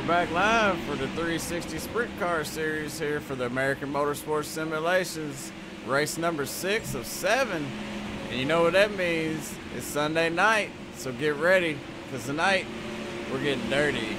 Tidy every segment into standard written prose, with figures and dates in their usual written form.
back live for the 360 Sprint Car Series here for the American Motorsports Simulations, race number 6 of 7. And you know what that means? It's Sunday night, so get ready, because tonight we're getting dirty.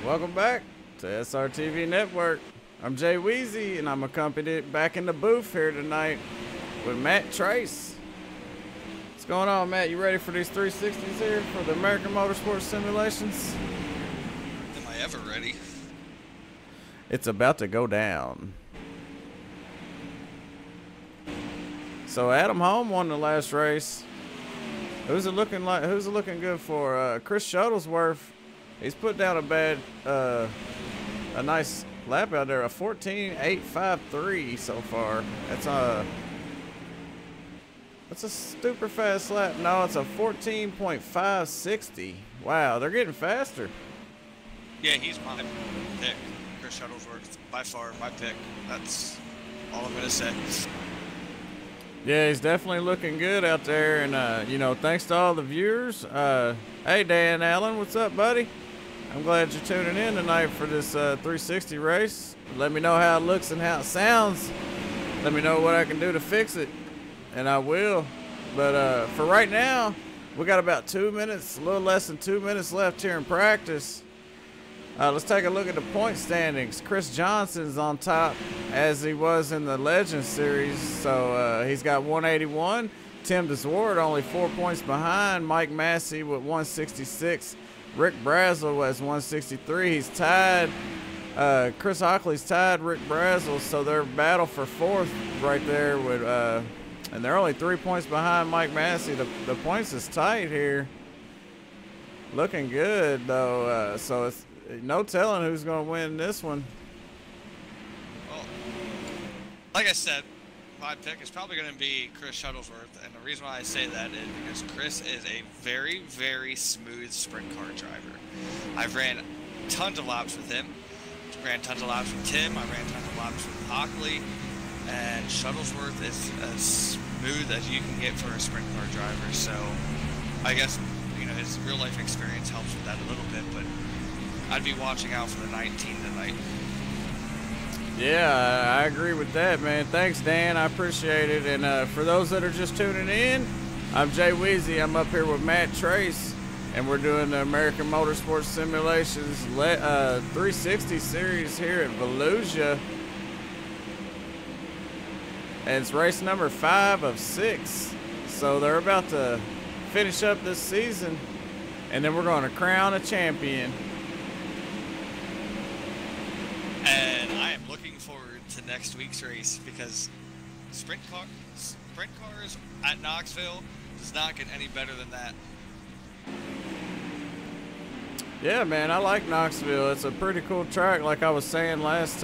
Welcome back to SRTV Network. I'm Jay Weezy, and I'm accompanied back in the booth here tonight with Matt Trace. What's going on, Matt? You ready for these 360s here for the American Motorsports Simulations? Am I ever ready? It's about to go down. So Adam Holm won the last race. Who's it looking good for? Chris Shuttlesworth. He's put down a nice lap out there, a 14.853 so far. That's a super fast lap. No, it's a 14.560. Wow, they're getting faster. Yeah, he's my pick. Chris Shuttlesworth, by far my pick. That's all I'm gonna say. Yeah, he's definitely looking good out there, and you know, thanks to all the viewers. Hey, Dan Allen, what's up, buddy? I'm glad you're tuning in tonight for this 360 race. Let me know how it looks and how it sounds. Let me know what I can do to fix it, and I will. But for right now, we got about 2 minutes, a little less than 2 minutes left here in practice. Let's take a look at the point standings. Chris Johnson's on top, as he was in the Legends Series, so he's got 181. Tim DeZwart only 4 points behind. Mike Massey with 166. Rick Brazel has 163. He's tied. Chris Hockley's tied Rick Brazel, so they're battle for fourth right there with, and they're only 3 points behind Mike Massey. The points is tight here. Looking good though, so it's no telling who's going to win this one. Well, like I said, my pick is probably going to be Chris Shuttlesworth, and the reason why I say that is because Chris is a very, very smooth sprint car driver. I've ran tons of laps with him, ran tons of laps with Tim. I ran tons of laps with Hockley. And Shuttlesworth is as smooth as you can get for a sprint car driver. So I guess, you know, his real life experience helps with that a little bit, but I'd be watching out for the 19 tonight. Yeah, I agree with that, man. Thanks, Dan. I appreciate it. And for those that are just tuning in, I'm Jay Weezy. I'm up here with Matt Trace, and we're doing the American Motorsports Simulations 360 series here at Volusia. And it's race number 5 of 6. So they're about to finish up this season, and then we're going to crown a champion. And I am looking forward to next week's race because sprint cars at Knoxville does not get any better than that. Yeah, man, I like Knoxville. It's a pretty cool track. Like I was saying last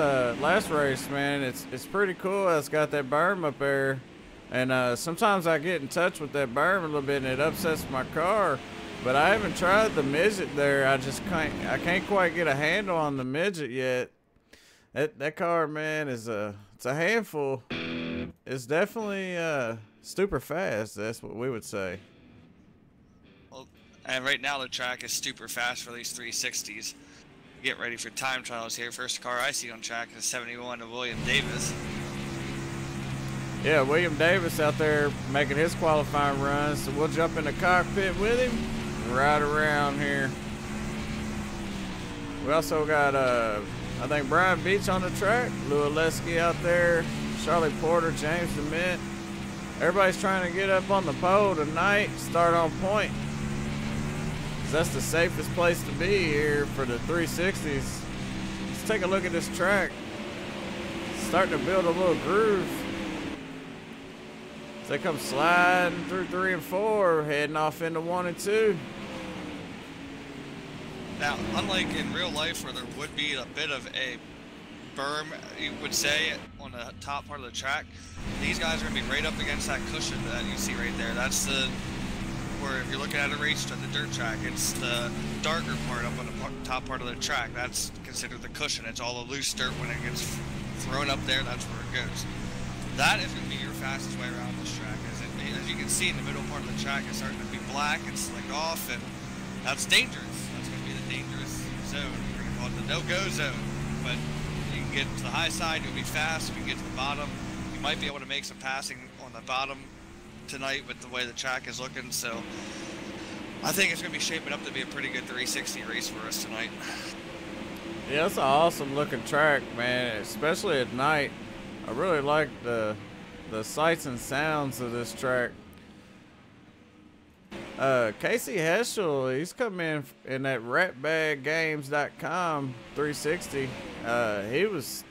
race, man, it's pretty cool. It's got that berm up there, and sometimes I get in touch with that berm a little bit, and it upsets my car. But I haven't tried the midget there. I can't quite get a handle on the midget yet. That car, man, it's a handful. It's definitely super fast. That's what we would say. And right now the track is super fast for these 360s. Get ready for time trials here. First car I see on track is 71 of William Davis. Yeah, William Davis out there making his qualifying run. So we'll jump in the cockpit with him and ride around here. We also got, I think, Brian Beach on the track. Lou Oleski out there. Charlie Porter, James DeMint. Everybody's trying to get up on the pole tonight. Start on point. That's the safest place to be here for the 360s. Let's take a look at this track. It's starting to build a little groove. As they come sliding through 3 and 4, heading off into 1 and 2. Now, unlike in real life where there would be a bit of a berm, you would say, on the top part of the track, these guys are going to be right up against that cushion that you see right there. That's the where if you're looking at a race at the dirt track, it's the darker part up on the top part of the track. That's considered the cushion. It's all the loose dirt. When it gets thrown up there, that's where it goes. That is going to be your fastest way around this track. As you can see in the middle part of the track, it's starting to be black and slicked off, and that's dangerous. That's going to be the dangerous zone. We're going to call it the no-go zone. But you can get to the high side, you'll be fast. If you get to the bottom, you might be able to make some passing on the bottom tonight with the way the track is looking. So I think it's going to be shaping up to be a pretty good 360 race for us tonight. Yeah, it's an awesome looking track, man, especially at night. I really like the sights and sounds of this track. Casey Heschel, he's come in that ratbaggames.com 360. He was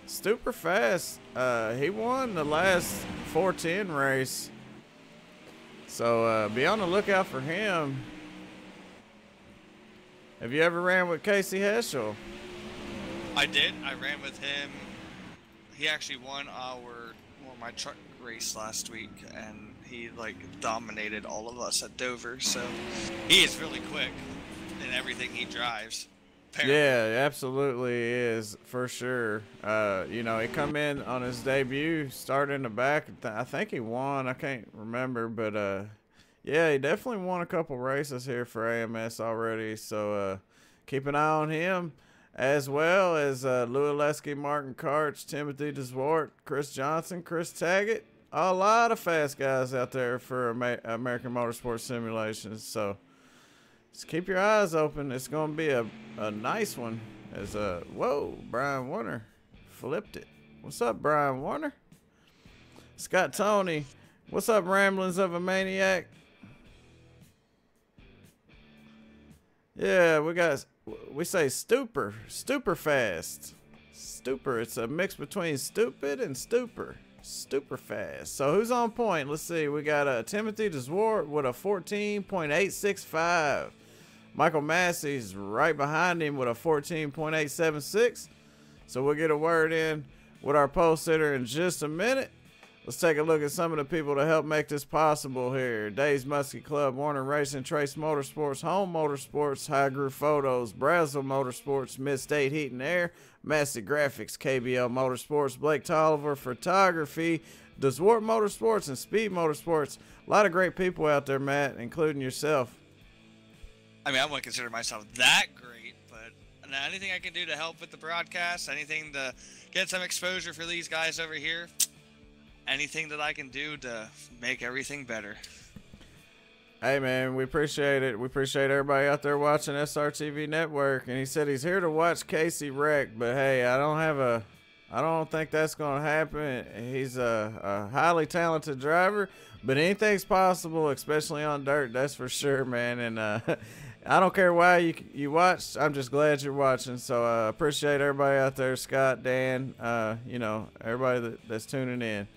super fast. He won the last 410 race. So be on the lookout for him. Have you ever ran with Casey Heschel? I did. I ran with him. He actually won my truck race last week, and he like dominated all of us at Dover. So he is really quick in everything he drives. Apparently. Yeah, absolutely is, for sure. You know, he come in on his debut, started in the back. I think he won. I can't remember, but yeah, he definitely won a couple races here for AMS already. So keep an eye on him, as well as Lou Oleski, Martin Karch, Timothy DeSwart, Chris Johnson, Chris Taggett. A lot of fast guys out there for American Motorsports Simulations. So just keep your eyes open. It's going to be a nice one. As whoa, Brian Warner flipped it. What's up, Brian Warner? Scott Tony, what's up, Ramblings of a Maniac? Yeah, we say stupor fast. Stupor, it's a mix between stupid and stupor. Super fast. So who's on point? Let's see. We got Timothy DeSwart with a 14.865. Michael Massey's right behind him with a 14.876. So we'll get a word in with our pole sitter in just a minute. Let's take a look at some of the people to help make this possible here. Days Muskie Club, Warner Racing, Trace Motorsports, Home Motorsports, High Groove Photos, Brazil Motorsports, Mid-State Heat and Air, Massey Graphics, KBL Motorsports, Blake Tolliver Photography, DeSwart Motorsports, and Speed Motorsports. A lot of great people out there, Matt, including yourself. I mean, I wouldn't consider myself that great, but anything I can do to help with the broadcast, anything to get some exposure for these guys over here, anything that I can do to make everything better. Hey, man, we appreciate it. We appreciate everybody out there watching SRTV Network. And he said he's here to watch Casey wreck, but hey, I don't think that's going to happen. He's a highly talented driver, but anything's possible, especially on dirt, that's for sure, man. And I don't care why you watched. I'm just glad you're watching. So I appreciate everybody out there, Scott, Dan, you know, everybody that's tuning in.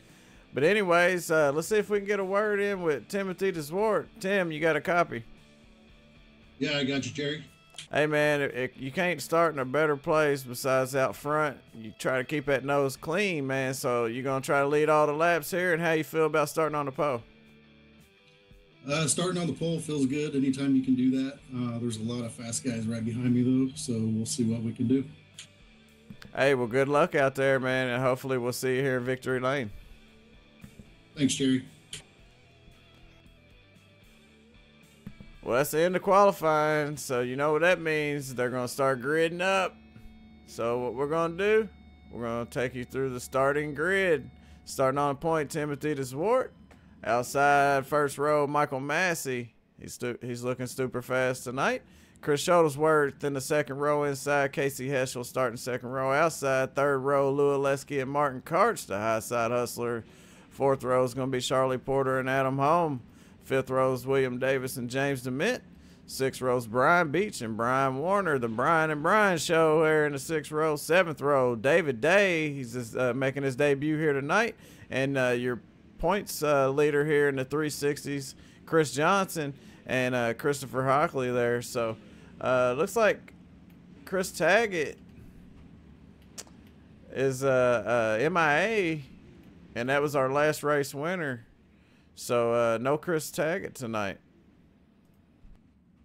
But anyways, let's see if we can get a word in with Timothy DeSwart. Tim, you got a copy? Yeah, I got you, Jerry. Hey, man, you can't start in a better place besides out front. You try to keep that nose clean, man. So you're going to try to lead all the laps here. And how you feel about starting on the pole? Starting on the pole feels good anytime you can do that. There's a lot of fast guys right behind me, though, so we'll see what we can do. Hey, well, good luck out there, man, and hopefully we'll see you here in Victory Lane. Thanks, Jerry. Well, that's the end of qualifying, so you know what that means. They're going to start gridding up. So what we're going to do, we're going to take you through the starting grid. Starting on point, Timothy DeSwart. Outside, first row, Michael Massey. He's looking super fast tonight. Chris Shuttlesworth in the second row. Inside, Casey Heschel starting second row. Outside, third row, Louis Lesky and Martin Karch, the high side hustler. Fourth row is going to be Charlie Porter and Adam Holm. Fifth row is William Davis and James DeMint. Sixth row is Brian Beach and Brian Warner. The Brian and Brian show here in the sixth row. Seventh row, David Day. He's just, making his debut here tonight. And your points leader here in the 360s, Chris Johnson and Christopher Hockley there. So looks like Chris Taggett is MIA. And that was our last race winner. So, no Chris Taggett tonight.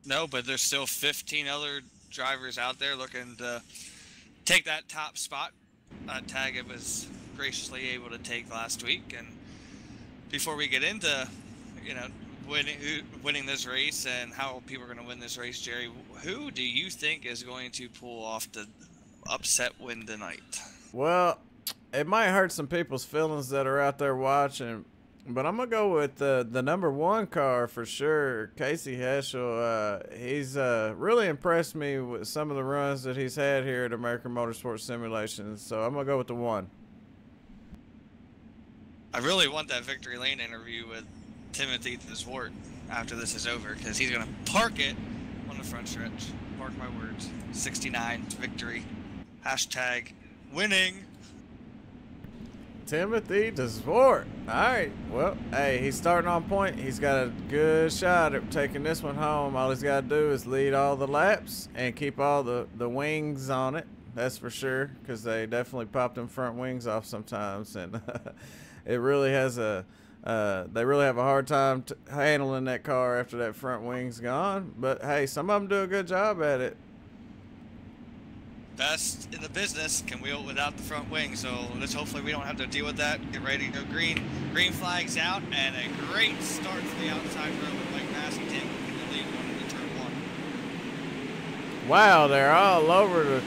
No, but there's still 15 other drivers out there looking to take that top spot. Taggett was graciously able to take last week. And before we get into, you know, winning this race and how people are going to win this race, Jerry, who do you think is going to pull off the upset win tonight? Well, it might hurt some people's feelings that are out there watching, but I'm going to go with the number one car for sure, Casey Heschel. He's really impressed me with some of the runs that he's had here at American Motorsports Simulations, so I'm going to go with the one. I really want that Victory Lane interview with Timothy DeSwart after this is over, because he's going to park it on the front stretch. Mark my words. 69 victory. Hashtag winning. Timothy DeSwart. All right. Well, hey, he's starting on point. He's got a good shot at taking this one home. All he's got to do is lead all the laps and keep all the wings on it. That's for sure, because they definitely pop them front wings off sometimes, and it really has they really have a hard time handling that car after that front wing's gone. But hey, some of them do a good job at it. Best in the business can wheel without the front wing, so let's hopefully we don't have to deal with that. Get ready to go green flags out, and a great start to the outside row with Mike Massey taking the lead going into turn one. Wow, they're all over the.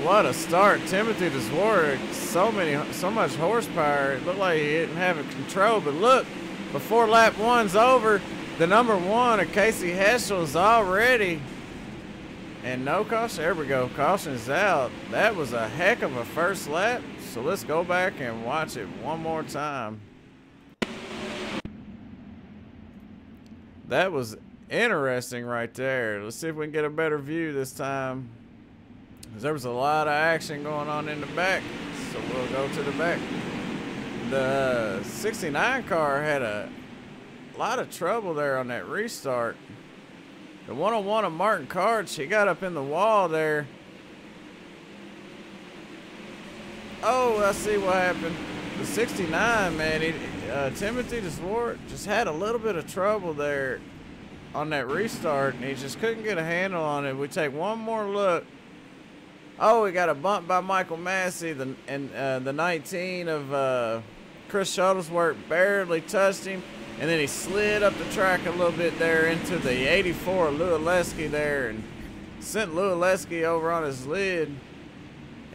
What a start. Timothy DeSwart, so much horsepower. It looked like he didn't have it control, but look, before lap one's over, the number one of Casey Heschel is already. And no caution. There we go. Caution's out. That was a heck of a first lap. So let's go back and watch it one more time. That was interesting right there. Let's see if we can get a better view this time, because there was a lot of action going on in the back. So we'll go to the back. The 69 car had a lot of trouble there on that restart. The one-on-one of Martin Karch, he got up in the wall there. Oh, I see what happened. the 69, man, Timothy DeSwart just had a little bit of trouble there on that restart, and he just couldn't get a handle on it. We take one more look. Oh, we got a bump by Michael Massey, the 19 of Chris Shuttlesworth barely touched him, and then he slid up the track a little bit there into the 84 Lualeski there, and sent Lualeski over on his lid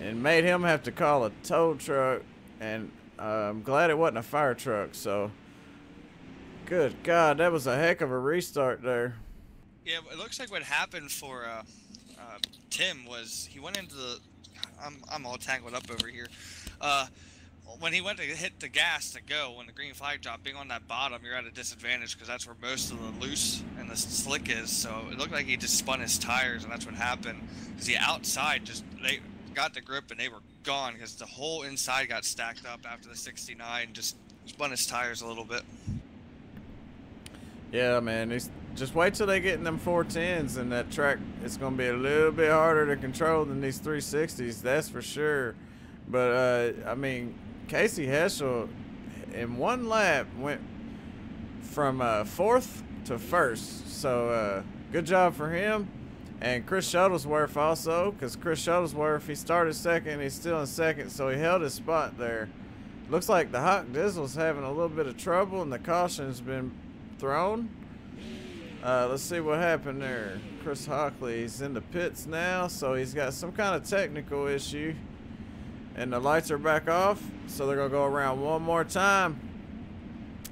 and made him have to call a tow truck. And I'm glad it wasn't a fire truck. So, good God, that was a heck of a restart there. Yeah, it looks like what happened for Tim was he went into the. I'm all tangled up over here. When he went to hit the gas to go, when the green flag dropped, being on that bottom, you're at a disadvantage because that's where most of the loose and the slick is. So it looked like he just spun his tires, and that's what happened. Because the outside they got the grip and they were gone because the whole inside got stacked up after the 69. Just spun his tires a little bit. Yeah, man. Just wait till they get in them 410s, and that track, it's going to be a little bit harder to control than these 360s. That's for sure. But, I mean, Casey Heschel, in one lap, went from 4th to 1st. So, good job for him. And Chris Shuttlesworth also, because Chris Shuttlesworth, he started 2nd. He's still in 2nd, so he held his spot there. Looks like the Hawk Dizzle's having a little bit of trouble, and the caution's been thrown. Let's see what happened there. Chris Hockley's in the pits now, so he's got some kind of technical issue. And the lights are back off, so they're going to go around one more time.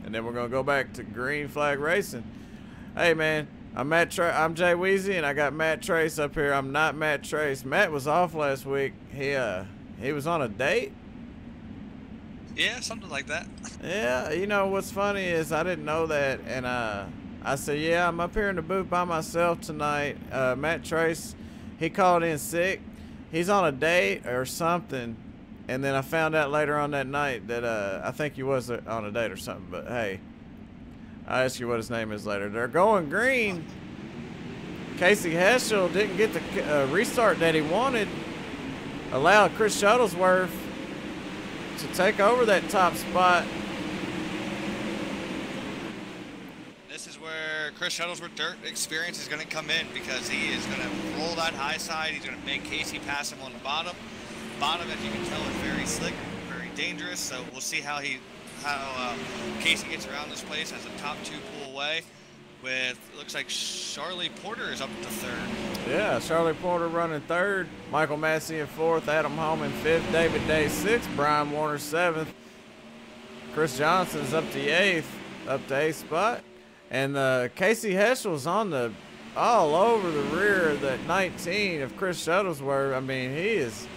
And then we're going to go back to green flag racing. Hey, man, I'm Jay Weezy, and I got Matt Trace up here. I'm not Matt Trace. Matt was off last week. He was on a date. Yeah, something like that. Yeah, you know, what's funny is I didn't know that, and I said, yeah, I'm up here in the booth by myself tonight. Matt Trace, he called in sick. He's on a date or something. And then I found out later on that night that I think he was on a date or something. But, hey, I'll ask you what his name is later. They're going green. Casey Heschel didn't get the restart that he wanted. Allowed Chris Shuttlesworth to take over that top spot. This is where Chris Shuttlesworth dirt experience is going to come in, because he is going to roll that high side. He's going to make Casey pass him on the bottom. Bottom, as you can tell, is very slick, very dangerous. So we'll see how Casey gets around this place as the top 2 pull away. With, looks like Charlie Porter is up to 3rd. Yeah, Charlie Porter running 3rd. Michael Massey in 4th. Adam Holm in 5th. David Day 6th. Brian Warner 7th. Chris Johnson's up to 8th spot. And Casey Heschel's on all over the rear of that 19 of Chris Shuttlesworth. I mean, he is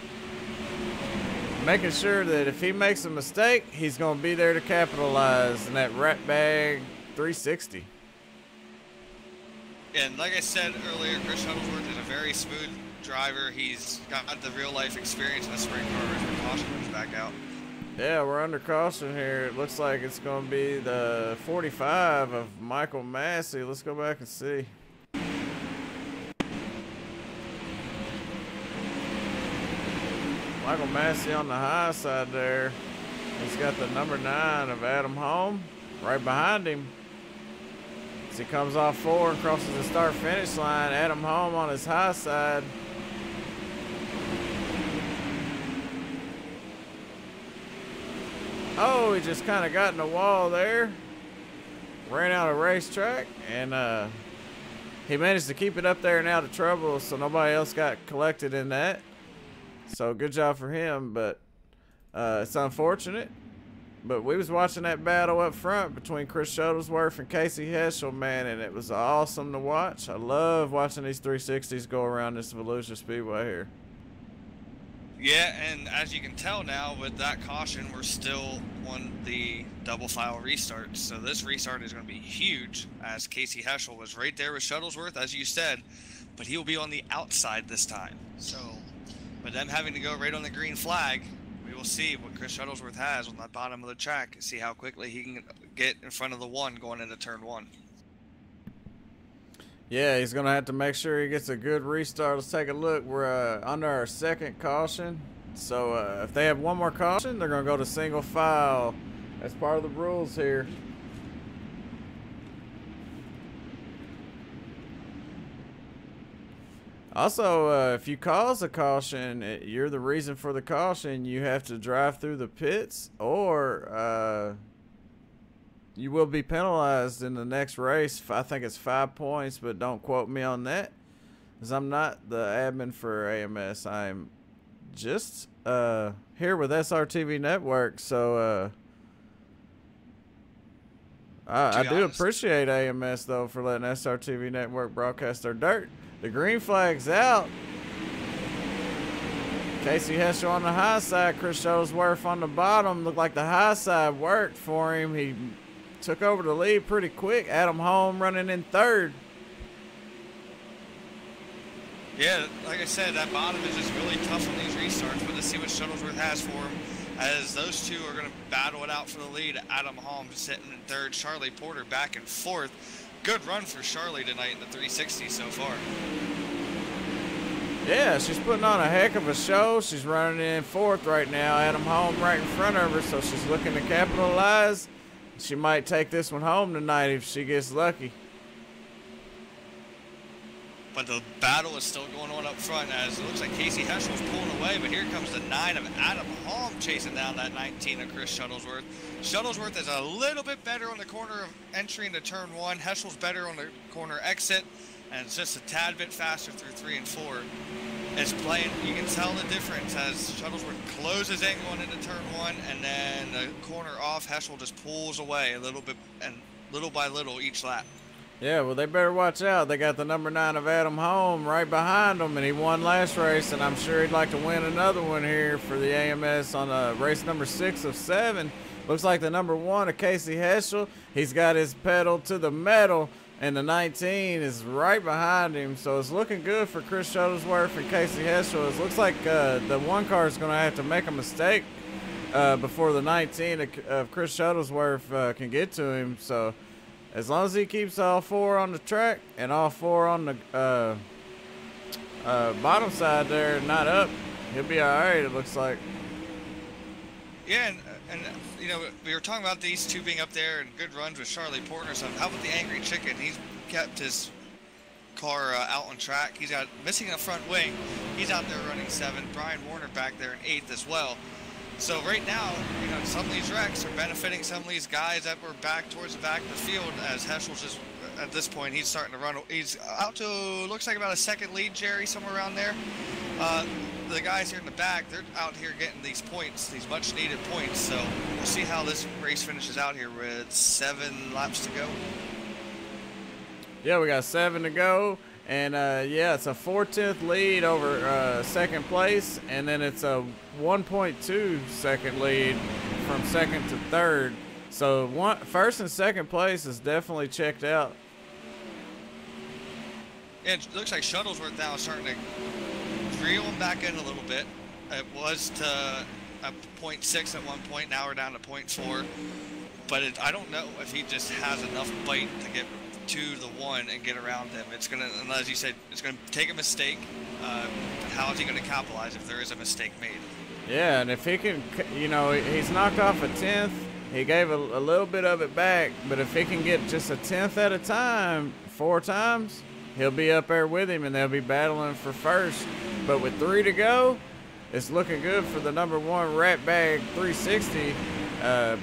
making sure that if he makes a mistake, he's going to be there to capitalize in that rat bag 360. And like I said earlier, Chris Shuttlesworth is a very smooth driver. He's got the real life experience in the sprint car as the caution comes back out. Yeah, we're under caution here. It looks like it's going to be the 45 of Michael Massey. Let's go back and see. Michael Massey on the high side there. He's got the number 9 of Adam Holm right behind him. As he comes off 4 and crosses the start-finish line, Adam Holm on his high side. Oh, he just kind of got in the wall there. Ran out of racetrack, and he managed to keep it up there and out of trouble, so nobody else got collected in that. So good job for him, but it's unfortunate. But we was watching that battle up front between Chris Shuttlesworth and Casey Heschel, man, and it was awesome to watch. I love watching these 360s go around this Volusia Speedway here. Yeah, and as you can tell now, with that caution, we're still on the double file restart. So this restart is going to be huge, as Casey Heschel was right there with Shuttlesworth, as you said, but he will be on the outside this time. So with them having to go right on the green flag, we will see what Chris Shuttlesworth has on the bottom of the track, see how quickly he can get in front of the 1 going into turn 1. Yeah, he's going to have to make sure he gets a good restart. Let's take a look. We're under our 2nd caution. So if they have one more caution, they're going to go to single file. That's part of the rules here. Also, if you cause a caution, you're the reason for the caution, you have to drive through the pits, or you will be penalized in the next race. I think it's 5 points, but don't quote me on that, because I'm not the admin for AMS. I'm just here with SRTV Network, so I do appreciate AMS, though, for letting SRTV Network broadcast their dirt. The green flag's out. Casey Heschel on the high side, Chris Shuttlesworth on the bottom. Looked like the high side worked for him. He took over the lead pretty quick. Adam Holm running in third. Yeah, like I said, that bottom is just really tough on these restarts, but let's see what Shuttlesworth has for him, as those two are going to battle it out for the lead. Adam Holm sitting in third, Charlie Porter back and fourth. Good run for Charlie tonight in the 360 so far. Yeah, she's putting on a heck of a show. She's running in fourth right now. Adam Holm right in front of her, so she's looking to capitalize. She might take this one home tonight if she gets lucky. But the battle is still going on up front, as it looks like Casey Heschel's pulling away, but here comes the 9 of Adam Holm chasing down that 19 of Chris Shuttlesworth. Shuttlesworth is a little bit better on the corner of entry into turn 1. Heschel's better on the corner exit, and it's just a tad bit faster through 3 and 4. It's playing, you can tell the difference as Shuttlesworth closes in going into turn 1, and then the corner off, Heschel just pulls away a little bit, and little by little each lap. Yeah, well, they better watch out. They got the number 9 of Adam Holm right behind them, and he won last race, and I'm sure he'd like to win another one here for the AMS on race number 6 of 7. Looks like the number 1 of Casey Heschel. He's got his pedal to the metal, and the 19 is right behind him, so it's looking good for Chris Shuttlesworth and Casey Heschel. It looks like the 1 car is going to have to make a mistake before the 19 of Chris Shuttlesworth can get to him, so as long as he keeps all 4 on the track and all 4 on the bottom side there, not up, he'll be all right, it looks like. Yeah, and you know, we were talking about these two being up there and good runs with Charlie Porter. So how about the Angry Chicken? He's kept his car out on track. He's got missing a front wing. He's out there running 7. Brian Warner back there in 8th as well. So right now, you know, some of these wrecks are benefiting some of these guys that were back towards the back of the field, as Heschel's just, at this point, he's starting to run. He's out to, looks like about a 2nd lead, Jerry, somewhere around there. The guys here in the back, they're out here getting these points, these much-needed points. So we'll see how this race finishes out here with 7 laps to go. Yeah, we got 7 to go. And, yeah, it's a 4/10 lead over 2nd place, and then it's a 1.2 second lead from 2nd to 3rd. So 1st and 2nd place is definitely checked out. Yeah, it looks like Shuttlesworth now is starting to reel him back in a little bit. It was to a 0.6 at one point, now we're down to 0.4. But I don't know if he just has enough bite to get to the 1 and get around them. It's gonna, and as you said, it's gonna take a mistake. How is he gonna capitalize if there is a mistake made? Yeah, and if he can, you know, he's knocked off a 10th. He gave a little bit of it back, but if he can get just a 10th at a time 4 times, he'll be up there with him, and they'll be battling for 1st. But with 3 to go, it's looking good for the number 1 Rat Bag 360.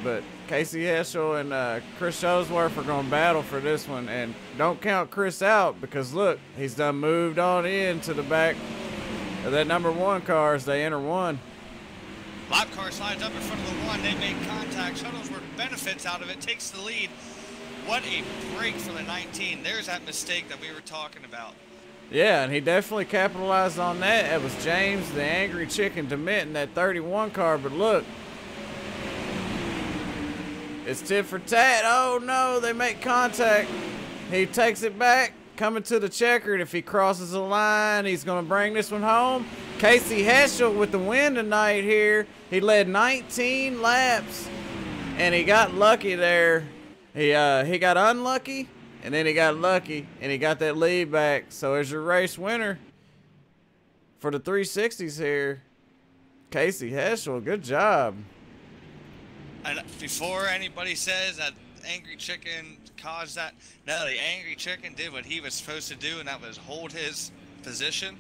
But Casey Heschel and Chris Shuttlesworth are going to battle for this one. And don't count Chris out, because, look, he's done moved on in to the back of that number 1 car as they enter 1. Lap car slides up in front of the 1. They make contact. Shuttlesworth benefits out of it, takes the lead. What a break for the 19. There's that mistake that we were talking about. Yeah, and he definitely capitalized on that. It was James, the Angry Chicken DeMint in that 31 car. But look, it's tit for tat. Oh, no, they make contact. He takes it back, coming to the checkered. If he crosses the line, he's going to bring this one home. Casey Heschel with the win tonight here. He led 19 laps, and he got lucky there. He got unlucky, and then he got lucky, and he got that lead back. So as your race winner for the 360s here. Casey Heschel, good job. And before anybody says that Angry Chicken caused that, no, the Angry Chicken did what he was supposed to do, and that was hold his position.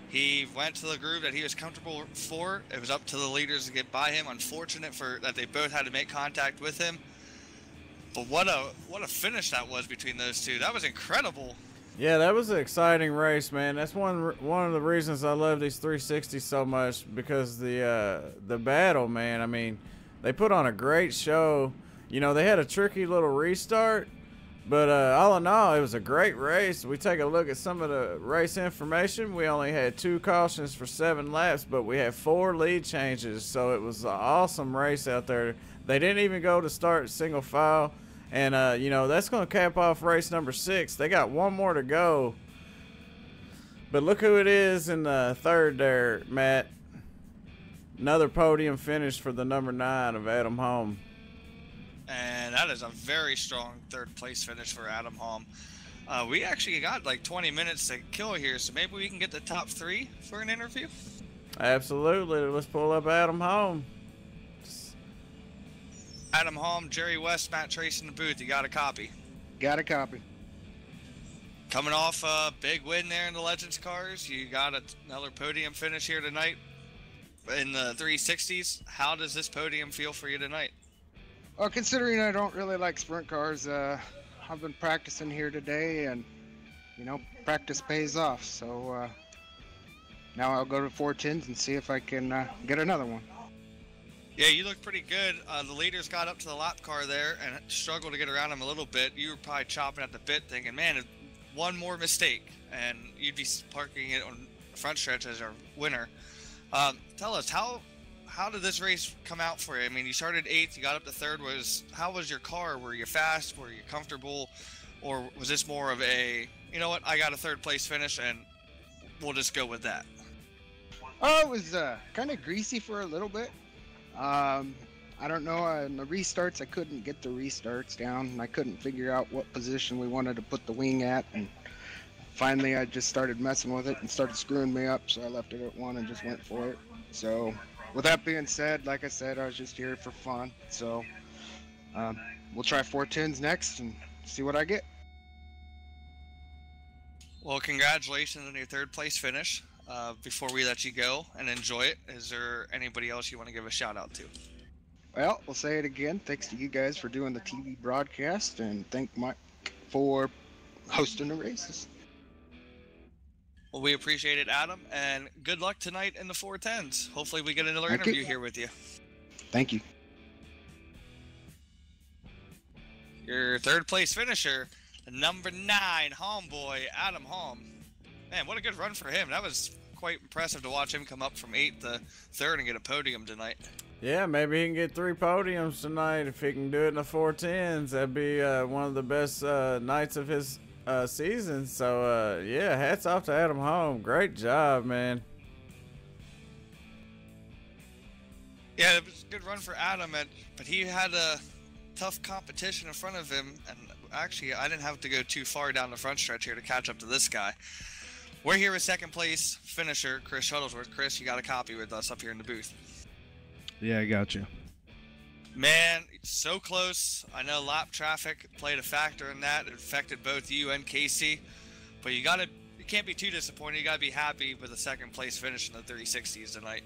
He went to the groove that he was comfortable for. It was up to the leaders to get by him. Unfortunate for that they both had to make contact with him. But what a finish that was between those two. That was incredible. Yeah, that was an exciting race, man. That's one of the reasons I love these 360s so much, because the battle, man. I mean, they put on a great show. You know, they had a tricky little restart, but all in all, it was a great race. We take a look at some of the race information. We only had 2 cautions for 7 laps, but we had 4 lead changes, so it was an awesome race out there. They didn't even go to start single file, and you know, that's going to cap off race number 6. They got 1 more to go, but look who it is in the third there, Matt. Another podium finish for the number 9 of Adam Holm. And that is a very strong 3rd place finish for Adam Holm. We actually got like 20 minutes to kill here, so maybe we can get the top 3 for an interview. Absolutely. Let's pull up Adam Holm. Adam Holm, Jerry West, Matt Trace in the booth. You got a copy? Got a copy. Coming off a big win there in the Legends cars. You got another podium finish here tonight in the 360s. How does this podium feel for you tonight? Well, considering I don't really like sprint cars, I've been practicing here today, and you know, practice pays off. So now I'll go to 410s and see if I can get another one. Yeah, you look pretty good. The leaders got up to the lap car there and struggled to get around them a little bit. You were probably chopping at the bit thinking, man, one more mistake, and you'd be parking it on the front stretch as our winner. Tell us, how did this race come out for you? I mean, you started 8th, you got up to 3rd. How was your car? Were you fast? Were you comfortable? Or was this more of a, you know what, I got a 3rd place finish and we'll just go with that? Oh, it was kind of greasy for a little bit. I don't know, in the restarts, I couldn't get the restarts down, and I couldn't figure out what position we wanted to put the wing at, and finally I just started messing with it and started screwing me up, so I left it at 1 and just went for it. So with that being said, like I said, I was just here for fun, so we'll try 410s next and see what I get. Well, congratulations on your 3rd place finish. Before we let you go and enjoy it, is there anybody else you want to give a shout out to? Well, we'll say it again. Thanks to you guys for doing the TV broadcast, and thank Mike for hosting the races. Well, we appreciate it, Adam, and good luck tonight in the 410s. Hopefully we get another interview here with you. Thank you. Your 3rd place finisher, the number 9 homeboy, Adam Holm. Man, what a good run for him. That was quite impressive to watch him come up from 8th to 3rd and get a podium tonight. Yeah, maybe he can get 3 podiums tonight if he can do it in the 410s. That'd be one of the best nights of his season. So, yeah, hats off to Adam Holm. Great job, man. Yeah, it was a good run for Adam, but he had a tough competition in front of him. And actually, I didn't have to go too far down the front stretch here to catch up to this guy. We're here with 2nd place finisher, Chris Shuttlesworth. Chris, you got a copy with us up here in the booth. Yeah, I got you. Man, so close. I know lap traffic played a factor in that. It affected both you and Casey. But you can't be too disappointed. You got to be happy with the 2nd place finish in the 360s tonight.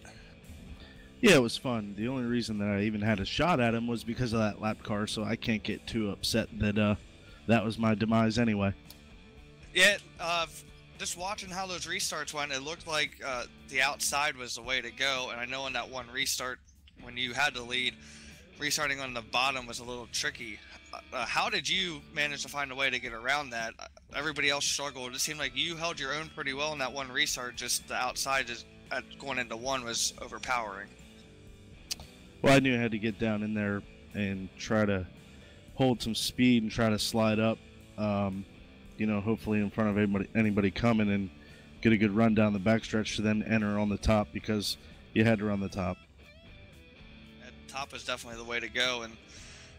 Yeah, it was fun. The only reason that I even had a shot at him was because of that lap car, so I can't get too upset that that was my demise anyway. Yeah, just watching how those restarts went, it looked like the outside was the way to go. And I know in that one restart, when you had to lead, restarting on the bottom was a little tricky. How did you manage to find a way to get around that? Everybody else struggled. It seemed like you held your own pretty well in that one restart, just the outside just going into 1 was overpowering. Well, I knew I had to get down in there and try to hold some speed and try to slide up. You know, hopefully in front of anybody coming, and get a good run down the backstretch to then enter on the top, because you had to run the top. Top is definitely the way to go, and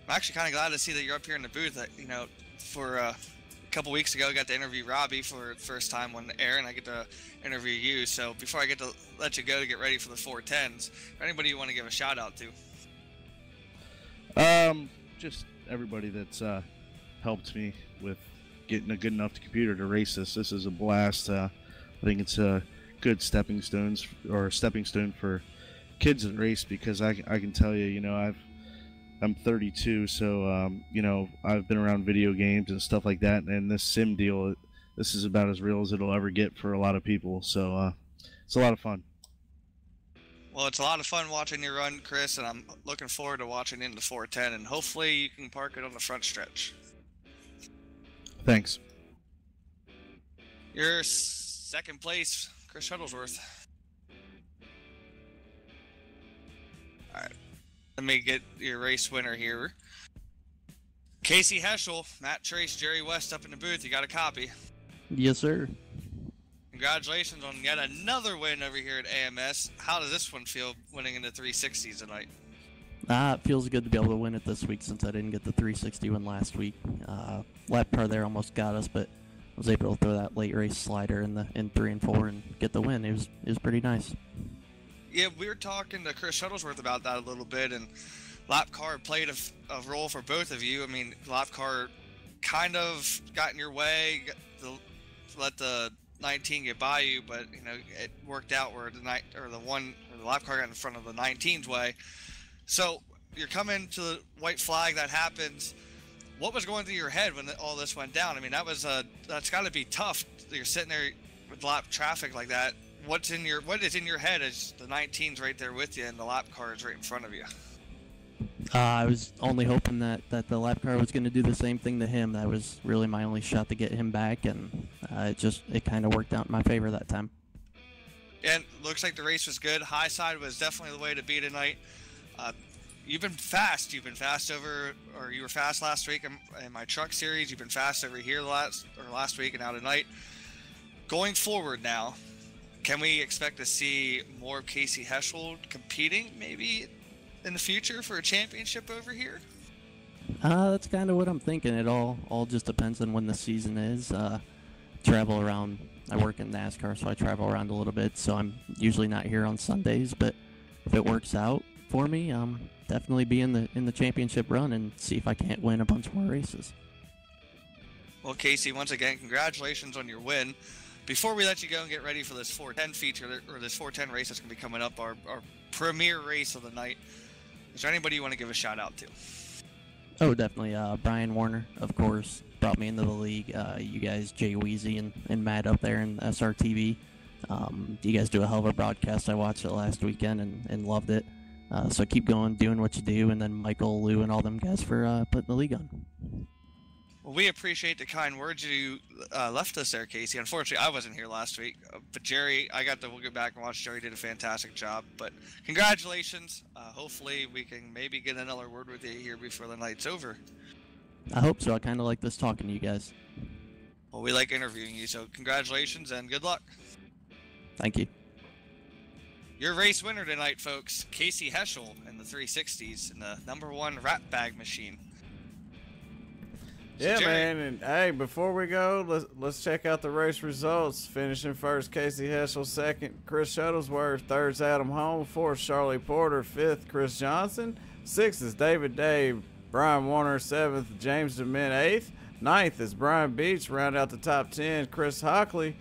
I'm actually kind of glad to see that you're up here in the booth. You know, for couple weeks ago, I got to interview Robbie for the first time on the air, and I get to interview you. So before I get to let you go to get ready for the 410s, anybody you want to give a shout out to? Just everybody that's helped me with getting a good enough computer to race this. This is a blast. I think it's a good stepping stone for kids that race, because I can tell you, you know, I'm 32, so you know, I've been around video games and stuff like that, and this sim deal, this is about as real as it'll ever get for a lot of people. So it's a lot of fun. Well, it's a lot of fun watching you run, Chris, and I'm looking forward to watching into 410, and hopefully you can park it on the front stretch. Thanks. Your second place, Chris Shuttlesworth. All right, let me get your race winner here. Casey Heschel, Matt Trace, Jerry West up in the booth. You got a copy? Yes, sir. Congratulations on yet another win over here at AMS. How does this one feel, winning in the 360s tonight? It feels good to be able to win it this week, since I didn't get the 360 win last week. Lap car there almost got us, but I was able to throw that late race slider in 3 and 4 and get the win. It was pretty nice. Yeah, we were talking to Chris Shuttlesworth about that a little bit, and lap car played a role for both of you. I mean, lap car kind of got in your way, let the 19 get by you, but you know, it worked out where the lap car got in front of the 19's way. So you're coming to the white flag, that happens. What was going through your head when all this went down? I mean, that's got to be tough. You're sitting there with lap traffic like that. What is in your head as the 19's right there with you and the lap car is right in front of you? I was only hoping that the lap car was going to do the same thing to him. That was really my only shot to get him back, and it kind of worked out in my favor that time. And looks like the race was good. High side was definitely the way to be tonight. You've been fast. You were fast last week in my truck series. You've been fast over here last week and now tonight. Going forward now, can we expect to see more of Casey Heschel competing maybe in the future for a championship over here? That's kind of what I'm thinking. It all just depends on when the season is. Travel around. I work in NASCAR, so I travel around a little bit. So I'm usually not here on Sundays, but if it works out for me, definitely be in the championship run and see if I can't win a bunch more races. Well, Casey, once again, congratulations on your win. Before we let you go and get ready for this 410 feature, or this 410 race that's going to be coming up, our premier race of the night, is there anybody you want to give a shout out to? Oh, definitely. Brian Warner, of course, brought me into the league. You guys, Jay Weezy and Matt up there in SRTV. You guys do a hell of a broadcast. I watched it last weekend and loved it. So keep going, doing what you do. And then Michael, Lou, and all them guys for putting the league on. Well, we appreciate the kind words you left us there, Casey. Unfortunately, I wasn't here last week, but Jerry, I got to get back and watch. Jerry did a fantastic job. But congratulations. Hopefully, we can maybe get another word with you here before the night's over. I hope so. I kind of like this talking to you guys. Well, we like interviewing you, so congratulations and good luck. Thank you. Your race winner tonight, folks, Casey Heschel in the 360s in the #1 rat bag machine. Yeah, man, and hey, before we go, let's check out the race results. Finishing first, Casey Heschel. Second, Chris Shuttlesworth. Third's Adam Holmes. Fourth, Charlie Porter. Fifth, Chris Johnson. Sixth is David Dave. Brian Warner. Seventh, James DeMint. Eighth. Ninth is Brian Beach. Round out the top 10, Chris Hockley.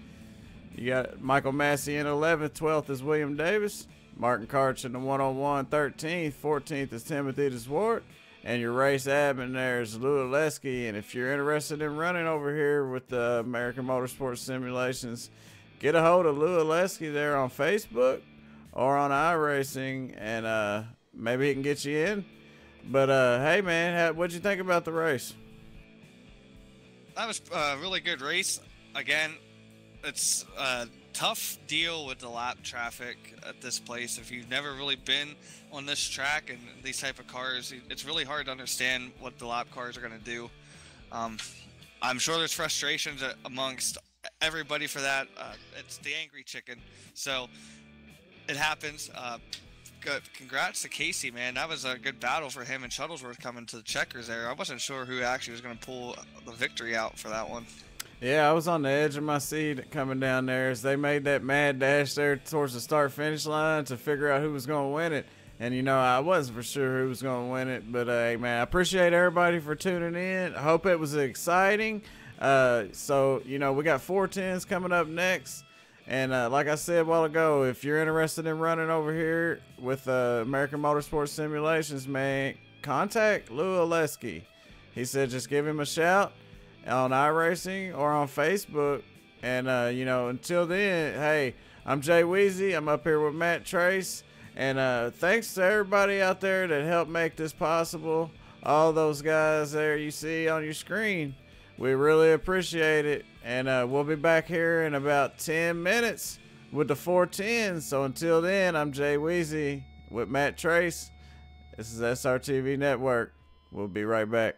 You got Michael Massey in 11th. 12th is William Davis. Martin Karch in the 101. 13th. 14th is Timothy DeSwart. And your race admin there is Lou Oleski. And if you're interested in running over here with the American Motorsports Simulations, get a hold of Lou Oleski there on Facebook or on Iracing, and maybe he can get you in. But hey, man, what'd you think about the race? That was a really good race. Again, it's a tough deal with the lap traffic at this place. If you've never really been on this track and these type of cars, it's really hard to understand what the lap cars are going to do. I'm sure there's frustrations amongst everybody for that. It's the angry chicken, so it happens. good. Congrats to Casey, man. That was a good battle for him and Shuttlesworth coming to the checkers there. I wasn't sure who actually was going to pull the victory out for that one. Yeah, I was on the edge of my seat coming down there as they made that mad dash there towards the start-finish line to figure out who was going to win it. And, you know, I wasn't for sure who was going to win it. But, hey, man, I appreciate everybody for tuning in. I hope it was exciting. So, you know, we got 410s coming up next. And like I said a while ago, if you're interested in running over here with American Motorsports Simulations, man, contact Lou Oleski. He said just give him a shout on Iracing or on Facebook. And, you know, until then, hey, I'm Jay Weezy. I'm up here with Matt Trace. And thanks to everybody out there that helped make this possible. All those guys there you see on your screen. We really appreciate it. And we'll be back here in about 10 minutes with the 410. So until then, I'm Jay Weezy with Matt Trace. This is SRTV Network. We'll be right back.